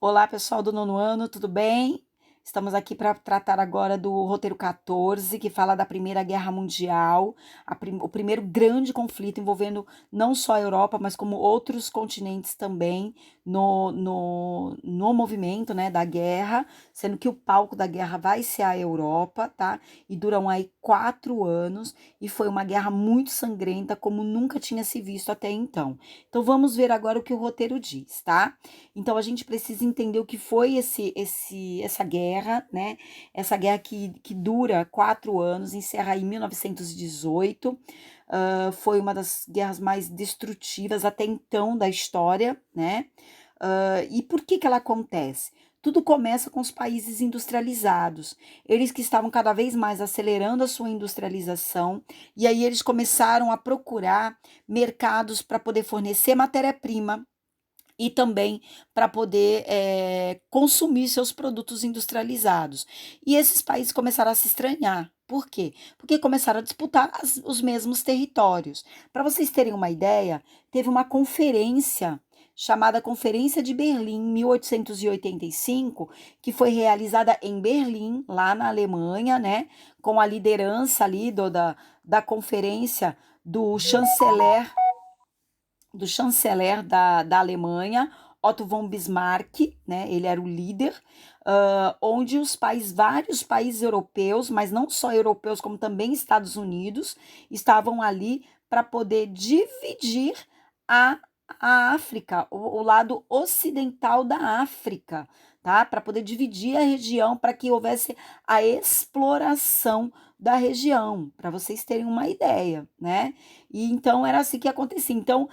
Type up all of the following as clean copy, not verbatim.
Olá, pessoal do nono ano, tudo bem? Estamos aqui para tratar agora do roteiro 14, que fala da Primeira Guerra Mundial, o primeiro grande conflito envolvendo não só a Europa, mas como outros continentes também no movimento, né, da guerra, sendo que o palco da guerra vai ser a Europa, tá? E duram aí 4 anos, e foi uma guerra muito sangrenta, como nunca tinha se visto até então. Então vamos ver agora o que o roteiro diz, tá? Então a gente precisa entender o que foi essa guerra, né? Essa guerra que dura 4 anos, encerra em 1918. Foi uma das guerras mais destrutivas até então da história, né? E por que ela acontece? Tudo começa com os países industrializados. Eles que estavam cada vez mais acelerando a sua industrialização, e aí eles começaram a procurar mercados para poder fornecer matéria-prima e também para poder consumir seus produtos industrializados. E esses países começaram a se estranhar. Por quê? Porque começaram a disputar os mesmos territórios. Para vocês terem uma ideia, teve uma conferência chamada Conferência de Berlim, 1885, que foi realizada em Berlim, lá na Alemanha, né, com a liderança ali da conferência do chanceler da Alemanha, Otto von Bismarck, né? Ele era o líder, onde vários países europeus, mas não só europeus, como também Estados Unidos, estavam ali para poder dividir a, a África, o lado ocidental da África, tá? Para poder dividir a região, para que houvesse a exploração da região, para vocês terem uma ideia, né? E então era assim que acontecia. Então,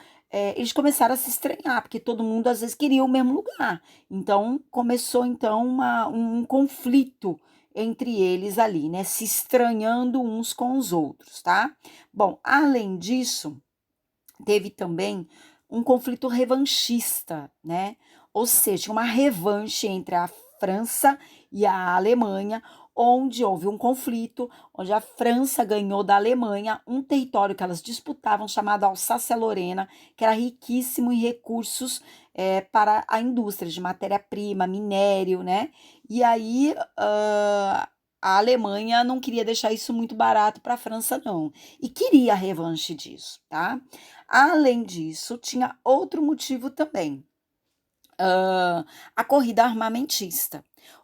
eles começaram a se estranhar, porque todo mundo às vezes queria o mesmo lugar. Então começou então um conflito entre eles ali, né? Se estranhando uns com os outros, tá? Bom, além disso, teve também um conflito revanchista, né? Ou seja, uma revanche entre a França e a Alemanha, onde houve um conflito, onde a França ganhou da Alemanha um território que elas disputavam, chamado Alsácia-Lorena, que era riquíssimo em recursos para a indústria de matéria-prima, minério, né? E aí a Alemanha não queria deixar isso muito barato para a França, não, e queria a revanche disso, tá? Além disso, tinha outro motivo também, a corrida armamentista.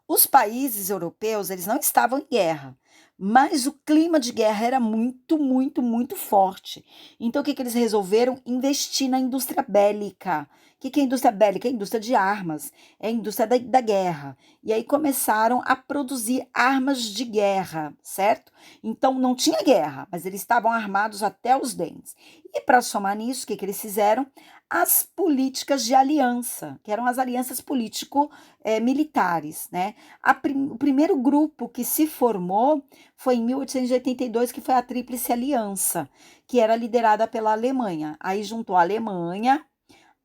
Os países europeus, eles não estavam em guerra, mas o clima de guerra era muito, muito, muito forte. Então, o que eles resolveram? Investir na indústria bélica. O que é indústria bélica? É a indústria de armas, é a indústria da guerra. E aí começaram a produzir armas de guerra, certo? Então, não tinha guerra, mas eles estavam armados até os dentes. E para somar nisso, o que eles fizeram? As políticas de aliança, que eram as alianças político-militares, né? O primeiro grupo que se formou foi em 1882, que foi a Tríplice Aliança, que era liderada pela Alemanha. Aí juntou a Alemanha,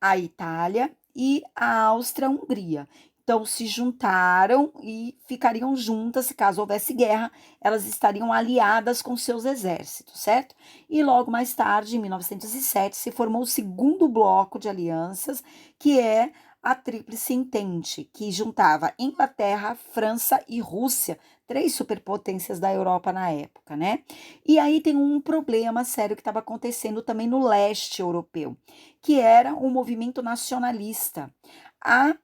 a Itália e a Áustria-Hungria. Então se juntaram e ficariam juntas, se caso houvesse guerra, elas estariam aliadas com seus exércitos, certo? E logo mais tarde, em 1907, se formou o segundo bloco de alianças, que é a Tríplice Entente, que juntava Inglaterra, França e Rússia, três superpotências da Europa na época, né? E aí tem um problema sério que estava acontecendo também no leste europeu, que era um movimento nacionalista. A,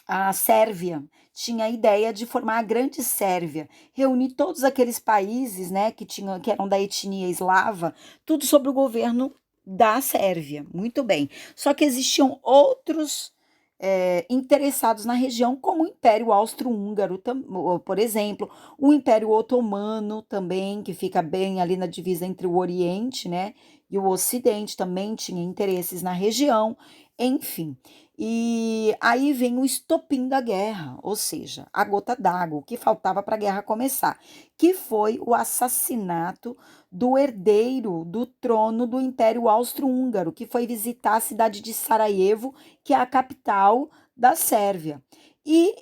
a Sérvia tinha a ideia de formar a Grande Sérvia, reunir todos aqueles países, né, que eram da etnia eslava, tudo sob o governo da Sérvia. Muito bem. Só que existiam outros interessados na região, como o Império Austro-Húngaro, por exemplo, o Império Otomano também, que fica bem ali na divisa entre o Oriente, né, e o Ocidente, também tinha interesses na região, enfim. E aí vem o estopim da guerra, ou seja, a gota d'água, o que faltava para a guerra começar, que foi o assassinato do herdeiro do trono do Império Austro-Húngaro, que foi visitar a cidade de Sarajevo, que é a capital da Sérvia. E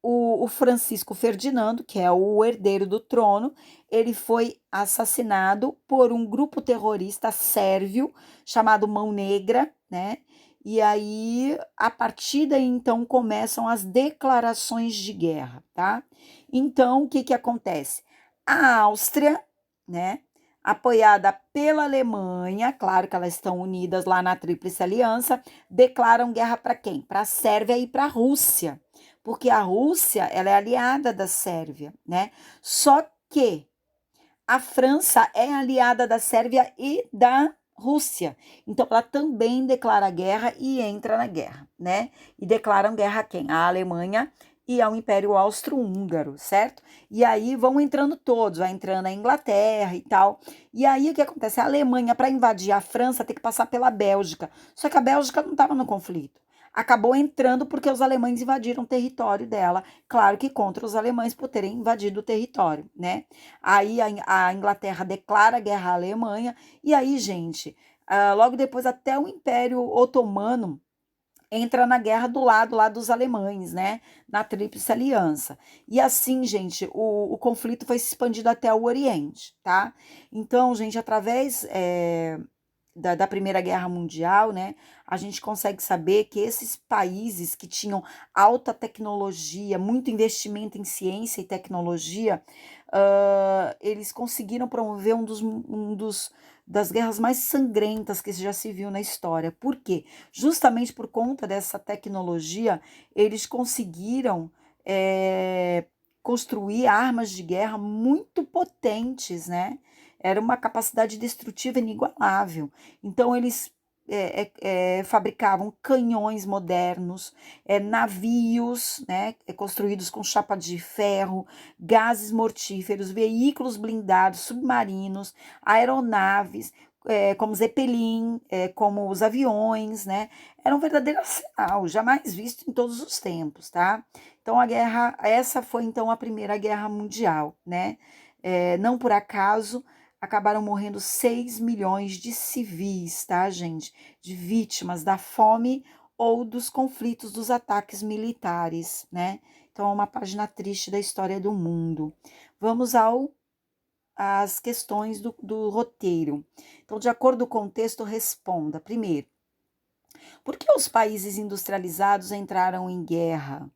o Francisco Ferdinando, que é o herdeiro do trono, ele foi assassinado por um grupo terrorista sérvio chamado Mão Negra, né? E aí, a partir daí, então, começam as declarações de guerra, tá? Então, o que que acontece? A Áustria, né, apoiada pela Alemanha, claro que elas estão unidas lá na Tríplice Aliança, declaram guerra para quem? Para a Sérvia e para a Rússia, porque a Rússia, ela é aliada da Sérvia, né? Só que a França é aliada da Sérvia e da Rússia. Então, ela também declara guerra e entra na guerra, né? E declaram guerra a quem? À Alemanha e ao Império Austro-Húngaro, certo? E aí vão entrando todos, vai entrando a Inglaterra e tal. E aí o que acontece? A Alemanha, para invadir a França, tem que passar pela Bélgica. Só que a Bélgica não estava no conflito. Acabou entrando porque os alemães invadiram o território dela. Claro que contra os alemães por terem invadido o território, né? Aí a Inglaterra declara guerra à Alemanha, e aí, gente, logo depois até o Império Otomano entra na guerra do lado lá dos alemães, né? Na Tríplice Aliança. E assim, gente, o conflito foi se expandido até o Oriente, tá? Então, gente, através da Primeira Guerra Mundial, né, a gente consegue saber que esses países que tinham alta tecnologia, muito investimento em ciência e tecnologia, eles conseguiram promover das guerras mais sangrentas que já se viu na história. Por quê? Justamente por conta dessa tecnologia, eles conseguiram construir armas de guerra muito potentes, né? Era uma capacidade destrutiva inigualável. Então, eles fabricavam canhões modernos, navios, né, construídos com chapa de ferro, gases mortíferos, veículos blindados, submarinos, aeronaves, como Zeppelin, como os aviões, né? Era um verdadeiro arsenal, jamais visto em todos os tempos, tá? Então, essa foi então a Primeira Guerra Mundial, né? Não por acaso acabaram morrendo 6 milhões de civis, tá, gente? De vítimas da fome ou dos conflitos dos ataques militares, né? Então é uma página triste da história do mundo. Vamos às questões do roteiro. Então, de acordo com o texto, responda. Primeiro, por que os países industrializados entraram em guerra?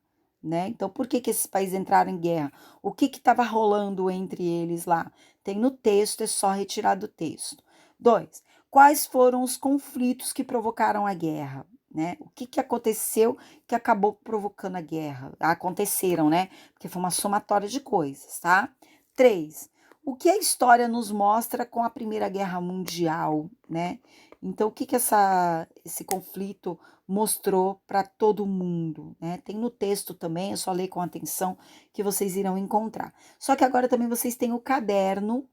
Né? Então, por que esses países entraram em guerra? O que estava rolando entre eles lá? Tem no texto, é só retirar do texto. 2. Quais foram os conflitos que provocaram a guerra? Né? O que aconteceu que acabou provocando a guerra? Aconteceram, né? Porque foi uma somatória de coisas, tá? 3. O que a história nos mostra com a Primeira Guerra Mundial, né? Então, o que esse conflito mostrou para todo mundo, né? Tem no texto também, é só ler com atenção que vocês irão encontrar. Só que agora também vocês têm o caderno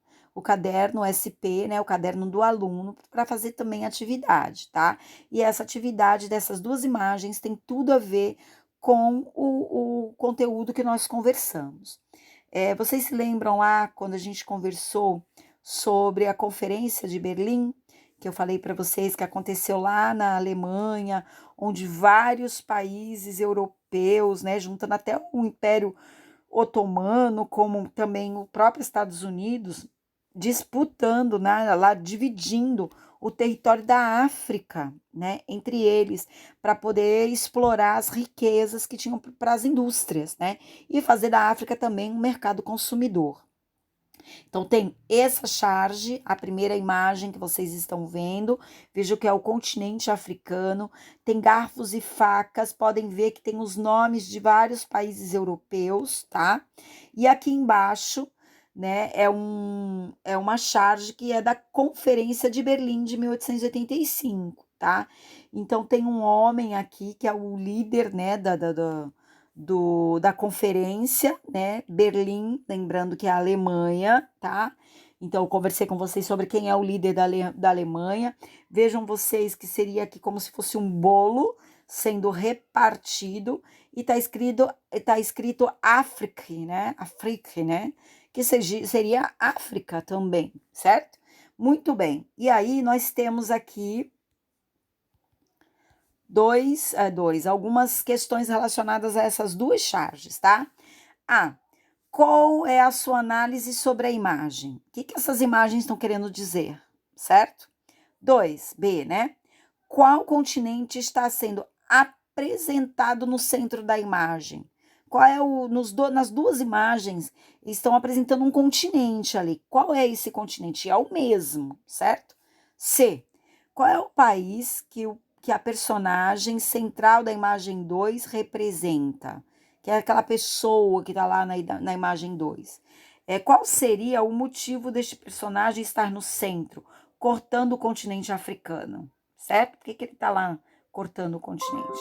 SP, né? O caderno do aluno, para fazer também atividade, tá? E essa atividade dessas duas imagens tem tudo a ver com o conteúdo que nós conversamos. Vocês se lembram lá quando a gente conversou sobre a Conferência de Berlim? Que eu falei para vocês que aconteceu lá na Alemanha, onde vários países europeus, né, juntando até o Império Otomano, como também o próprio Estados Unidos, disputando, né, lá dividindo o território da África, né, entre eles, para poder explorar as riquezas que tinham para as indústrias, né, e fazer da África também um mercado consumidor. Então, tem essa charge, a primeira imagem que vocês estão vendo, veja que é o continente africano, tem garfos e facas, podem ver que tem os nomes de vários países europeus, tá? E aqui embaixo, né, é uma charge que é da Conferência de Berlim de 1885, tá? Então, tem um homem aqui que é o líder, né, da conferência, né? Berlim, lembrando que é a Alemanha, tá? Então, eu conversei com vocês sobre quem é o líder da Alemanha. Vejam vocês que seria aqui como se fosse um bolo sendo repartido e tá escrito África, né? África, né? Que seria África também, certo? Muito bem. E aí nós temos aqui algumas questões relacionadas a essas duas charges, tá? A. Qual é a sua análise sobre a imagem? O que essas imagens estão querendo dizer, certo? 2. B, né? qual continente está sendo apresentado no centro da imagem? Qual é nas duas imagens estão apresentando um continente ali. Qual é esse continente? É o mesmo, certo? C. Qual é o país que a personagem central da imagem 2 representa? Que é aquela pessoa que está lá na imagem 2. Qual seria o motivo deste personagem estar no centro, cortando o continente africano? Certo? Por que ele está lá cortando o continente?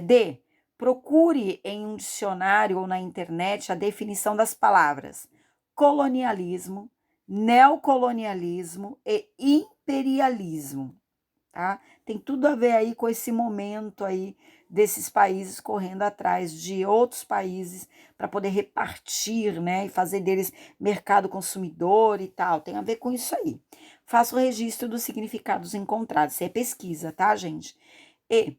D. Procure em um dicionário ou na internet a definição das palavras colonialismo, neocolonialismo e imperialismo, tá? Tem tudo a ver aí com esse momento aí desses países correndo atrás de outros países para poder repartir, né, e fazer deles mercado consumidor e tal. Tem a ver com isso aí. Faça o registro dos significados encontrados. Isso é pesquisa, tá, gente? E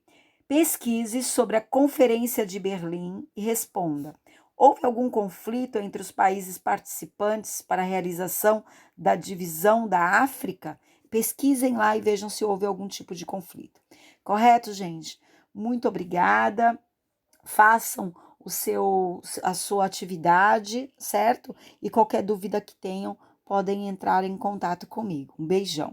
pesquise sobre a Conferência de Berlim e responda: houve algum conflito entre os países participantes para a realização da divisão da África? Pesquisem lá e vejam se houve algum tipo de conflito. Correto, gente? Muito obrigada. Façam a sua atividade, certo? E qualquer dúvida que tenham, podem entrar em contato comigo. Um beijão.